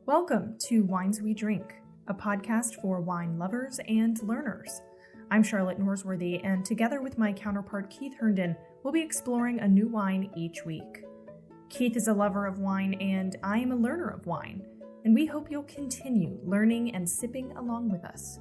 Welcome to Wines We Drink, a podcast for wine lovers and learners. I'm Charlotte Norsworthy, and together with my counterpart Keith Herndon, we'll be exploring a new wine each week. Keith is a lover of wine, and I am a learner of wine, and we hope you'll continue learning and sipping along with us.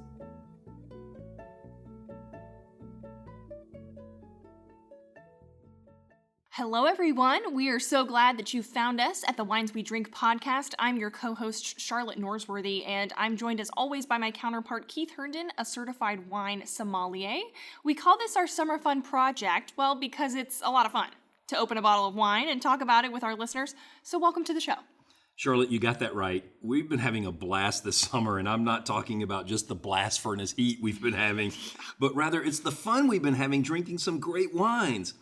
Hello, everyone. We are so glad that you found us at the Wines We Drink podcast. I'm your co-host, Charlotte Norsworthy, and I'm joined as always by my counterpart, Keith Herndon, a certified wine sommelier. We call this our summer fun project, well, because it's a lot of fun to open a bottle of wine and talk about it with our listeners. So welcome to the show. Charlotte, you got that right. We've been having a blast this summer, and I'm not talking about just the blast furnace heat we've been having, but rather it's the fun we've been having drinking some great wines.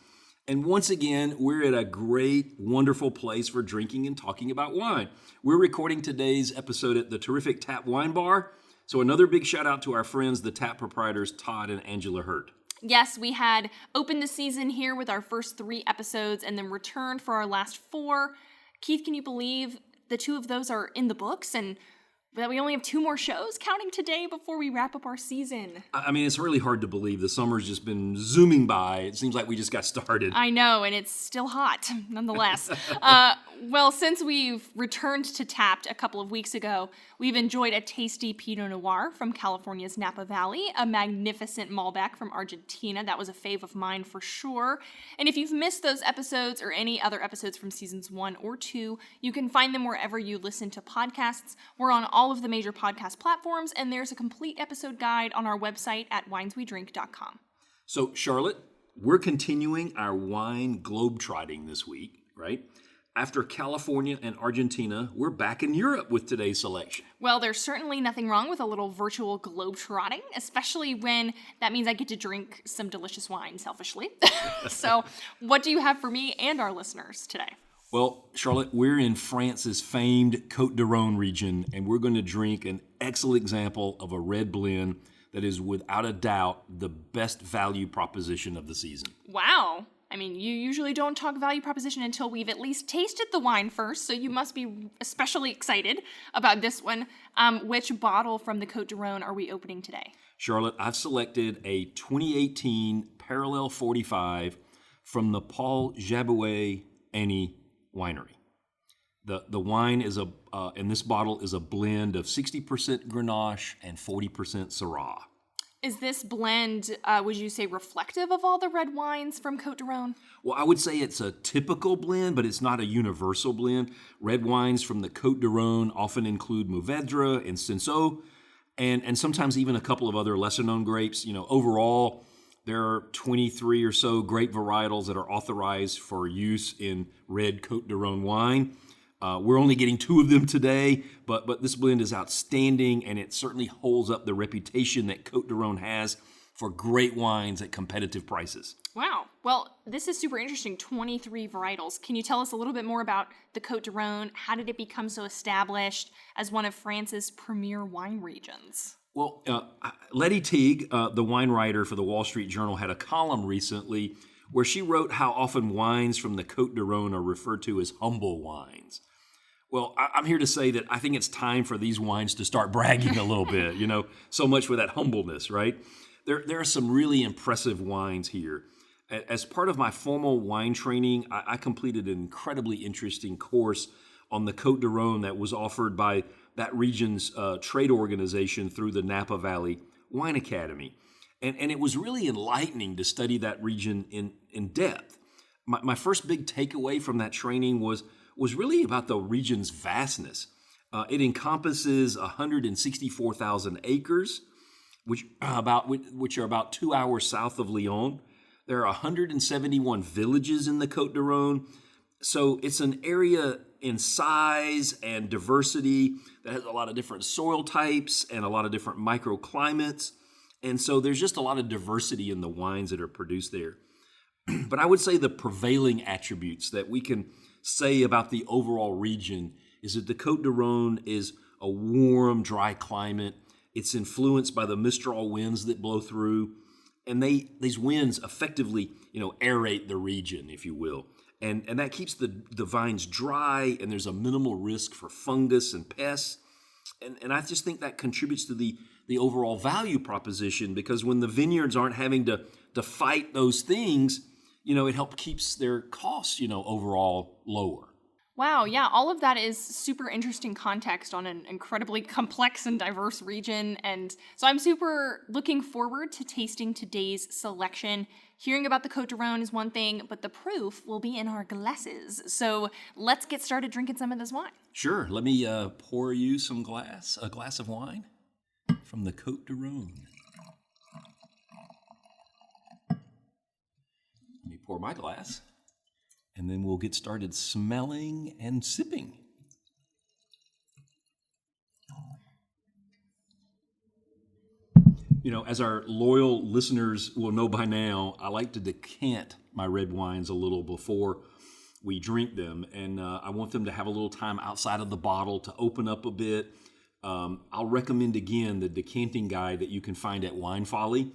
And once again, we're at a great, wonderful place for drinking and talking about wine. We're recording today's episode at the terrific Tap Wine Bar. So another big shout out to our friends, the Tap proprietors, Todd and Angela Hurt. Yes, we had opened the season here with our first 3 episodes and then returned for our last 4. Keith, can you believe the 2 of those are in the books and that we only have 2 more shows counting today before we wrap up our season? I mean, it's really hard to believe. The summer's just been zooming by. It seems like we just got started. I know, and it's still hot, nonetheless. Well, since we've returned to Tapped a couple of weeks ago, we've enjoyed a tasty Pinot Noir from California's Napa Valley, a magnificent Malbec from Argentina. That was a fave of mine for sure. And if you've missed those episodes or any other episodes from seasons 1 or 2, you can find them wherever you listen to podcasts. We're on all of the major podcast platforms, and there's a complete episode guide on our website at wineswedrink.com. So, Charlotte, we're continuing our wine globetrotting this week, right? After California and Argentina, we're back in Europe with today's selection. Well, there's certainly nothing wrong with a little virtual globetrotting, especially when that means I get to drink some delicious wine selfishly. So, what do you have for me and our listeners today? Well, Charlotte, we're in France's famed Côtes du Rhône region, and we're going to drink an excellent example of a red blend that is without a doubt the best value proposition of the season. Wow. I mean, you usually don't talk value proposition until we've at least tasted the wine first, so you must be especially excited about this one. Which bottle from the Côtes du Rhône are we opening today? Charlotte, I've selected a 2018 Parallel 45 from the Paul Jabouet Annie Winery. The wine is in this bottle is a blend of 60% Grenache and 40% Syrah. Is this blend, would you say, reflective of all the red wines from Côtes du Rhône? Well, I would say it's a typical blend, but it's not a universal blend. Red wines from the Côtes du Rhône often include Mourvèdre and Cinsault, and sometimes even a couple of other lesser-known grapes. You know, overall, there are 23 or so grape varietals that are authorized for use in red Côtes du Rhône wine. We're only getting 2 of them today, but this blend is outstanding, and it certainly holds up the reputation that Côtes du Rhône has for great wines at competitive prices. Wow. Well, this is super interesting, 23 varietals. Can you tell us a little bit more about the Côtes du Rhône? How did it become so established as one of France's premier wine regions? Well, Letty Teague, the wine writer for the Wall Street Journal, had a column recently where she wrote how often wines from the Côtes du Rhône are referred to as humble wines. Well, I'm here to say that I think it's time for these wines to start bragging a little bit, you know, so much for that humbleness, right? There are some really impressive wines here. As part of my formal wine training, I completed an incredibly interesting course on the Côtes du Rhône that was offered by that region's trade organization through the Napa Valley Wine Academy. And it was really enlightening to study that region in depth. My first big takeaway from that training was really about the region's vastness. It encompasses 164,000 acres, which are about 2 hours south of Lyon. There are 171 villages in the Côtes du Rhône. So it's an area in size and diversity that has a lot of different soil types and a lot of different microclimates. And so there's just a lot of diversity in the wines that are produced there. But I would say the prevailing attributes that we can say about the overall region is that the Côtes du Rhône is a warm, dry climate. It's influenced by the Mistral winds that blow through, and these winds effectively, aerate the region, if you will. And that keeps the vines dry, and there's a minimal risk for fungus and pests. And I just think that contributes to the overall value proposition, because when the vineyards aren't having to fight those things, it helps keeps their costs, overall lower. Wow, yeah, all of that is super interesting context on an incredibly complex and diverse region. And so I'm super looking forward to tasting today's selection. Hearing about the Côtes du Rhône is one thing, but the proof will be in our glasses. So let's get started drinking some of this wine. Sure. Let me pour you a glass of wine from the Côtes du Rhône. Let me pour my glass, and then we'll get started smelling and sipping. As our loyal listeners will know by now, I like to decant my red wines a little before we drink them, and I want them to have a little time outside of the bottle to open up a bit. I'll recommend again the decanting guide that you can find at Wine Folly.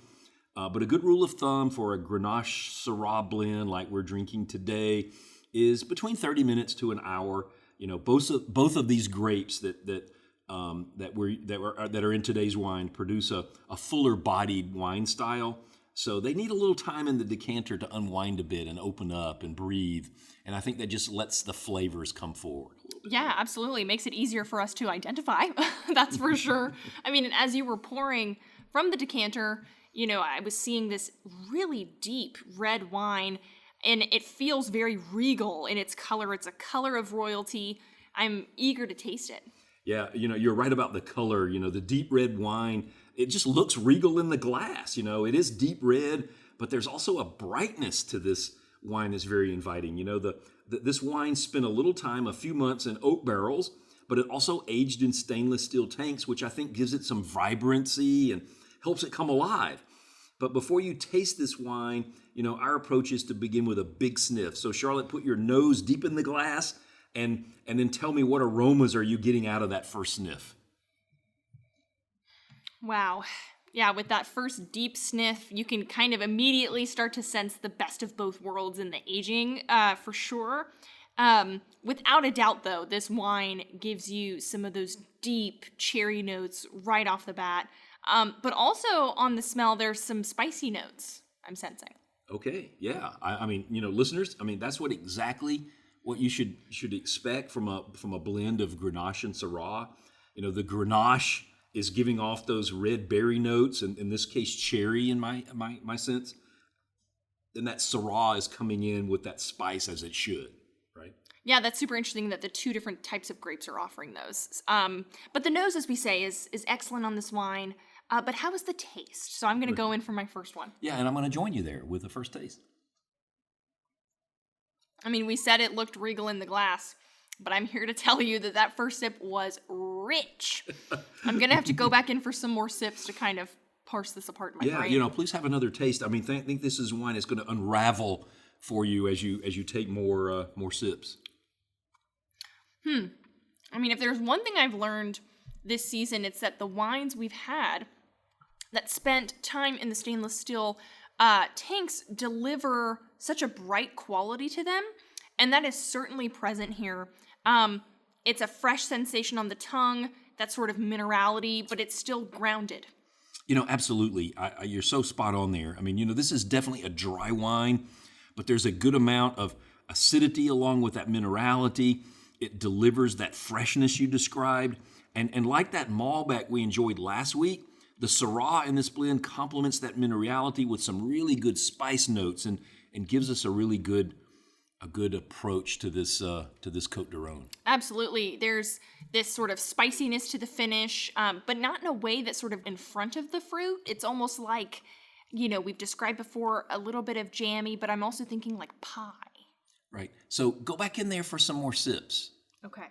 But a good rule of thumb for a Grenache Syrah blend like we're drinking today is between 30 minutes to an hour. Both of these grapes that are in today's wine produce a fuller bodied wine style. So they need a little time in the decanter to unwind a bit and open up and breathe. And I think that just lets the flavors come forward. Yeah, absolutely. It makes it easier for us to identify. That's for sure. I mean, as you were pouring from the decanter, I was seeing this really deep red wine, and it feels very regal in its color. It's a color of royalty. I'm eager to taste it. Yeah, you're right about the color. The deep red wine, it just looks regal in the glass. It is deep red, but there's also a brightness to this wine that's very inviting. This wine spent a little time, a few months in oak barrels, but it also aged in stainless steel tanks, which I think gives it some vibrancy and helps it come alive. But before you taste this wine, our approach is to begin with a big sniff. So Charlotte, put your nose deep in the glass and then tell me, what aromas are you getting out of that first sniff? Wow. Yeah, with that first deep sniff, you can kind of immediately start to sense the best of both worlds in the aging, for sure. Without a doubt, though, this wine gives you some of those deep cherry notes right off the bat. But also on the smell, there's some spicy notes I'm sensing. Okay, yeah. I mean, listeners, that's exactly what you should expect from a blend of Grenache and Syrah. The Grenache is giving off those red berry notes, and in this case, cherry in my sense. And that Syrah is coming in with that spice as it should, right? Yeah, that's super interesting that the two different types of grapes are offering those. But the nose, as we say, is excellent on this wine. But how is the taste? So I'm going to go in for my first one. Yeah, and I'm going to join you there with the first taste. I mean, we said it looked regal in the glass, but I'm here to tell you that first sip was rich. I'm going to have to go back in for some more sips to kind of parse this apart in my brain. Please have another taste. I mean, think this is wine that's going to unravel for you as you take more sips. I mean, if there's one thing I've learned this season, it's that the wines we've had that spent time in the stainless steel tanks deliver such a bright quality to them, and that is certainly present here. It's a fresh sensation on the tongue, that sort of minerality, but it's still grounded. Absolutely. You're so spot on there. I mean, this is definitely a dry wine, but there's a good amount of acidity along with that minerality. It delivers that freshness you described. And like that Malbec we enjoyed last week, the Syrah in this blend complements that minerality with some really good spice notes and gives us a really good approach to this Côtes du Rhône. Absolutely. There's this sort of spiciness to the finish, but not in a way that's sort of in front of the fruit. It's almost like, we've described before a little bit of jammy, but I'm also thinking like pie. Right. So go back in there for some more sips. Okay.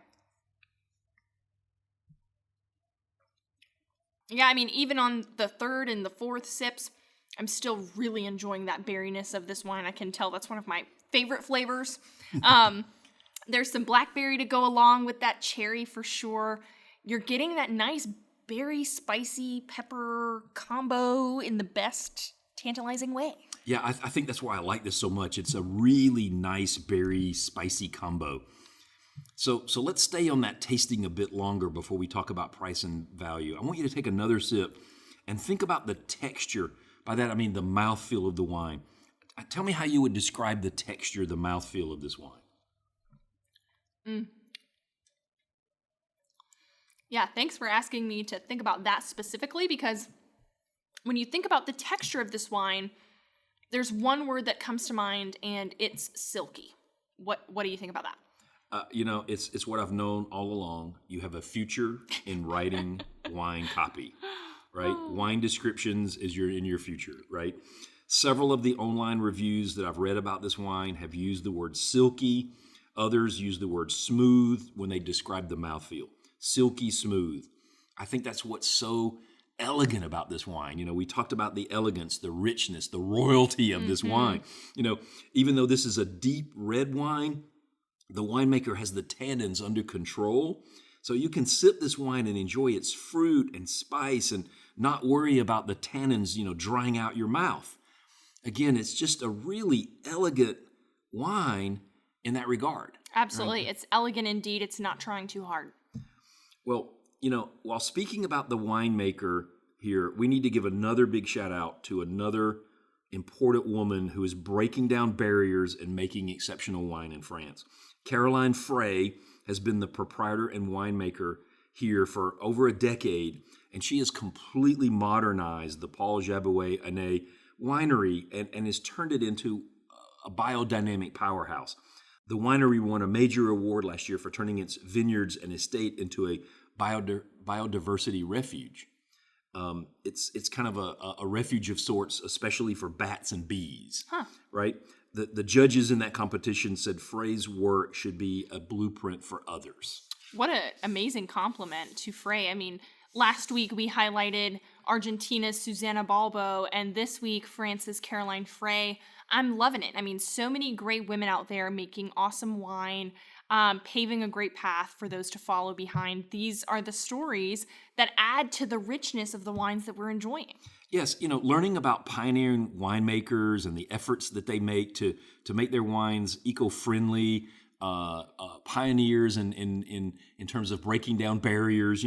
Yeah, I mean, even on the third and the fourth sips, I'm still really enjoying that berryness of this wine. I can tell that's one of my favorite flavors. There's some blackberry to go along with that cherry for sure. You're getting that nice berry, spicy pepper combo in the best tantalizing way. Yeah, I think that's why I like this so much. It's a really nice berry spicy combo. So let's stay on that tasting a bit longer before we talk about price and value. I want you to take another sip and think about the texture. By that I mean the mouthfeel of the wine. Tell me how you would describe the texture, the mouthfeel of this wine. Yeah, thanks for asking me to think about that specifically, because when you think about the texture of this wine, there's one word that comes to mind, and it's silky. What do you think about that? It's what I've known all along. You have a future in writing wine copy, right? Wine descriptions is in your future, right? Several of the online reviews that I've read about this wine have used the word silky. Others use the word smooth when they describe the mouthfeel. Silky smooth. I think that's what's so elegant about this wine. We talked about the elegance, the richness, the royalty of this wine. Even though this is a deep red wine, the winemaker has the tannins under control. So you can sip this wine and enjoy its fruit and spice and not worry about the tannins, drying out your mouth. Again, it's just a really elegant wine in that regard. Absolutely. Right? It's elegant indeed. It's not trying too hard. Well, while speaking about the winemaker here, we need to give another big shout out to another important woman who is breaking down barriers and making exceptional wine in France. Caroline Frey has been the proprietor and winemaker here for over a decade, and she has completely modernized the Paul Jabouet Année winery and has turned it into a biodynamic powerhouse. The winery won a major award last year for turning its vineyards and estate into a biodiversity refuge. It's kind of a refuge of sorts, especially for bats and bees, right? The judges in that competition said Frey's work should be a blueprint for others. What an amazing compliment to Frey. I mean, last week we highlighted Argentina's Susanna Balbo, and this week France's Caroline Frey. I'm loving it. I mean, so many great women out there making awesome wine, paving a great path for those to follow behind. These are the stories that add to the richness of the wines that we're enjoying. Yes, learning about pioneering winemakers and the efforts that they make to make their wines eco-friendly, pioneers in terms of breaking down barriers.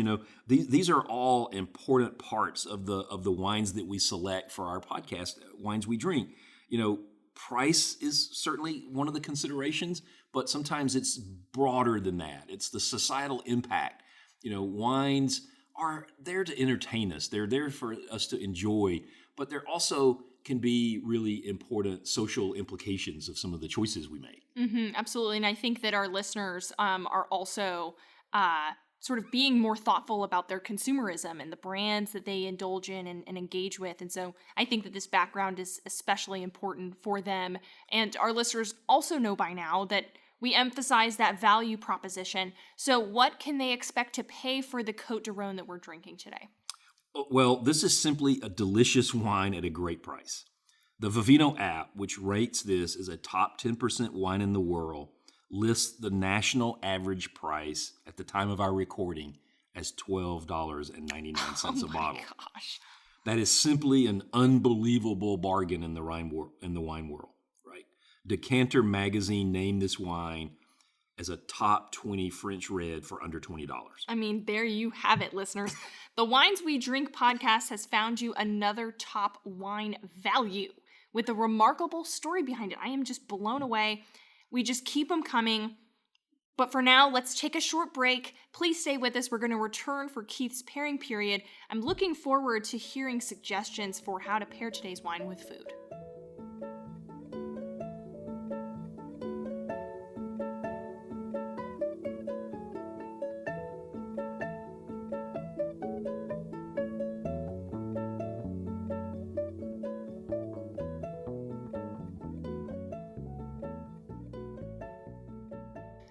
These are all important parts of the wines that we select for our podcast, Wines We Drink. Price is certainly one of the considerations, but sometimes it's broader than that. It's the societal impact. Wines are there to entertain us. They're there for us to enjoy, but there also can be really important social implications of some of the choices we make. Absolutely. And I think that our listeners are also sort of being more thoughtful about their consumerism and the brands that they indulge in and engage with. And so I think that this background is especially important for them. And our listeners also know by now that we emphasize that value proposition. So what can they expect to pay for the Côtes du Rhône that we're drinking today? Well, this is simply a delicious wine at a great price. The Vivino app, which rates this as a top 10% wine in the world, lists the national average price at the time of our recording as $12.99 a bottle. Oh my gosh. That is simply an unbelievable bargain in the wine world, right? Decanter magazine named this wine as a top 20 French red for under $20. I mean, there you have it, listeners. The Wines We Drink podcast has found you another top wine value with a remarkable story behind it. I am just blown away. We just keep them coming. But for now, let's take a short break. Please stay with us. We're going to return for Keith's pairing period. I'm looking forward to hearing suggestions for how to pair today's wine with food.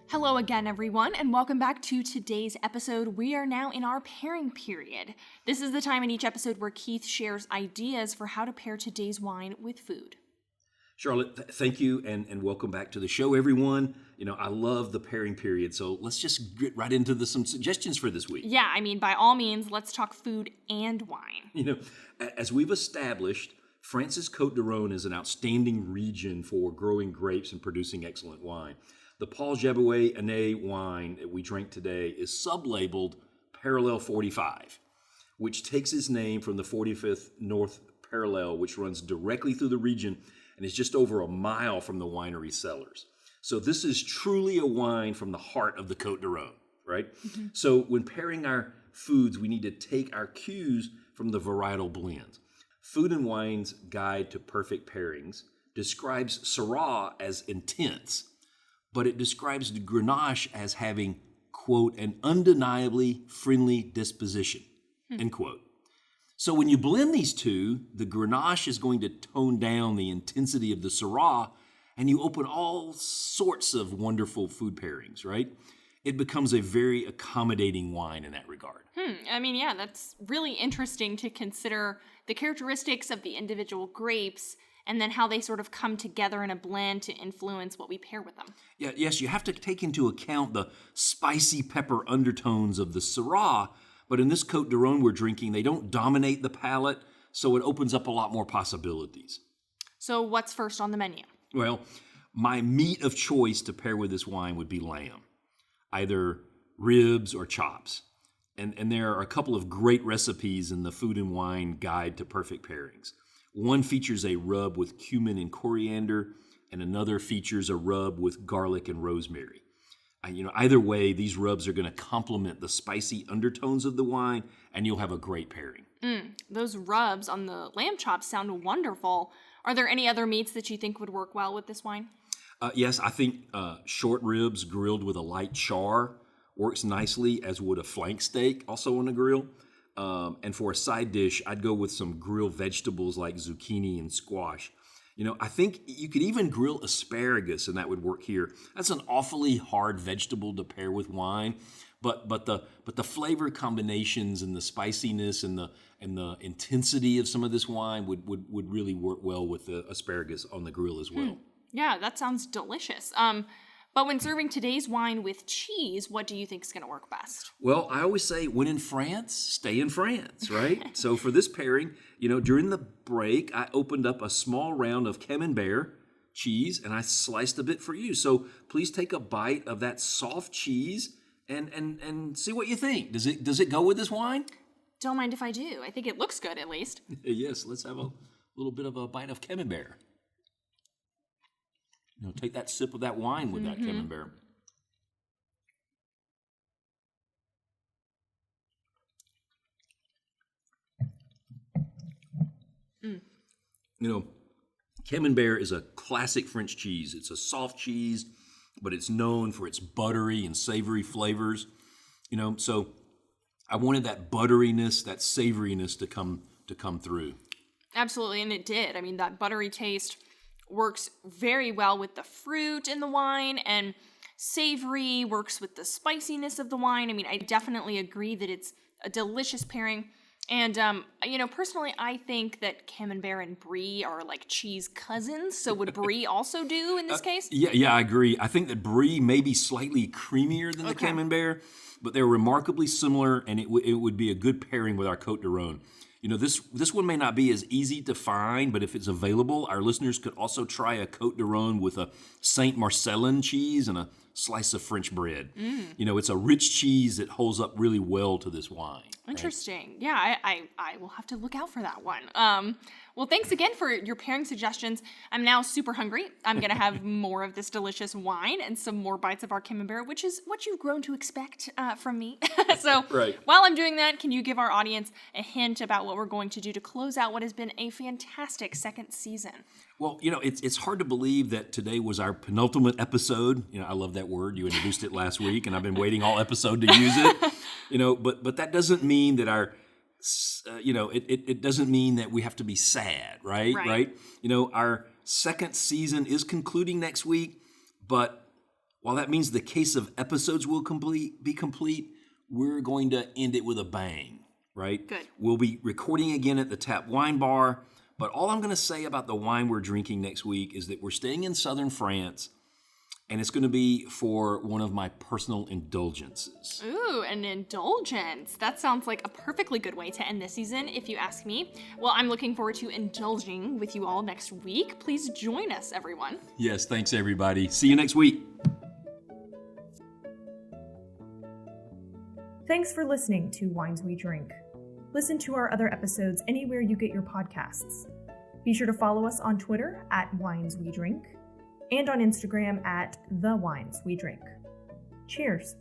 Hello again, everyone, and welcome back to today's episode. We are now in our pairing period. This is the time in each episode where Keith shares ideas for how to pair today's wine with food. Charlotte, thank you, and welcome back to the show, everyone. I love the pairing period, so let's just get right into some suggestions for this week. Yeah, I mean, by all means, let's talk food and wine. As we've established, France's Côtes du Rhône is an outstanding region for growing grapes and producing excellent wine. The Paul Jabouet Année wine that we drank today is sublabeled Parallel 45, which takes its name from the 45th North Parallel, which runs directly through the region and is just over a mile from the winery cellars. So this is truly a wine from the heart of the Côtes du Rhône, right? Mm-hmm. So when pairing our foods, we need to take our cues from the varietal blends. Food and Wine's Guide to Perfect Pairings describes Syrah as intense, but it describes the Grenache as having, quote, an undeniably friendly disposition, end quote. So when you blend these two, the Grenache is going to tone down the intensity of the Syrah, and you open all sorts of wonderful food pairings, right? It becomes a very accommodating wine in that regard. I mean, yeah, that's really interesting to consider the characteristics of the individual grapes and then how they sort of come together in a blend to influence what we pair with them. Yeah, yes, you have to take into account the spicy pepper undertones of the Syrah, but in this Côtes du Rhône we're drinking, they don't dominate the palate, so it opens up a lot more possibilities. So what's first on the menu? Well, my meat of choice to pair with this wine would be lamb, either ribs or chops. And there are a couple of great recipes in the Food and Wine Guide to Perfect Pairings. One features a rub with cumin and coriander, and another features a rub with garlic and rosemary. Either way, these rubs are going to complement the spicy undertones of the wine, and you'll have a great pairing. Those rubs on the lamb chops sound wonderful. Are there any other meats that you think would work well with this wine? Yes, I think short ribs grilled with a light char works nicely, as would a flank steak, also on a grill. And for a side dish, I'd go with some grilled vegetables like zucchini and squash. I think you could even grill asparagus, and that would work here. That's an awfully hard vegetable to pair with wine, but the flavor combinations and the spiciness and the intensity of some of this wine would really work well with the asparagus on the grill as well. Yeah, that sounds delicious. But when serving today's wine with cheese, what do you think is going to work best? Well, I always say, when in France, stay in France, right? So for this pairing, during the break, I opened up a small round of Camembert cheese, and I sliced a bit for you. So please take a bite of that soft cheese and see what you think. Does it go with this wine? Don't mind if I do. I think it looks good, at least. Yes, let's have a little bit of a bite of Camembert. Take that sip of that wine with that Camembert. Camembert is a classic French cheese. It's a soft cheese, but it's known for its buttery and savory flavors. So I wanted that butteriness, that savoriness to come through. Absolutely, and it did. I mean, that buttery taste works very well with the fruit in the wine, and savory works with the spiciness of the wine. I mean, I definitely agree that it's a delicious pairing. And, personally, I think that Camembert and Brie are like cheese cousins. So would Brie also do in this case? Yeah, I agree. I think that Brie may be slightly creamier than the Camembert, but they're remarkably similar, and it would be a good pairing with our Côtes du Rhône. This one may not be as easy to find, but if it's available, our listeners could also try a Côtes du Rhône with a Saint Marcellin cheese and a slice of French bread. It's a rich cheese that holds up really well to this wine. Interesting. Right? Yeah, I will have to look out for that one. Well, thanks again for your pairing suggestions. I'm now super hungry. I'm going to have more of this delicious wine and some more bites of our Camembert, which is what you've grown to expect from me. So while I'm doing that, can you give our audience a hint about what we're going to do to close out what has been a fantastic second season? Well, it's hard to believe that today was our penultimate episode. I love that word. You introduced it last week, and I've been waiting all episode to use it. But that doesn't mean that our it doesn't mean that we have to be sad, right? Our second season is concluding next week, but while that means the case of episodes will be complete, we're going to end it with a bang, right? Good. We'll be recording again at the Tap Wine Bar, but all I'm going to say about the wine we're drinking next week is that we're staying in southern France, and it's going to be for one of my personal indulgences. Ooh, an indulgence. That sounds like a perfectly good way to end this season, if you ask me. Well, I'm looking forward to indulging with you all next week. Please join us, everyone. Yes, thanks, everybody. See you next week. Thanks for listening to Wines We Drink. Listen to our other episodes anywhere you get your podcasts. Be sure to follow us on Twitter @WinesWeDrink and on Instagram @TheWinesWeDrink. Cheers.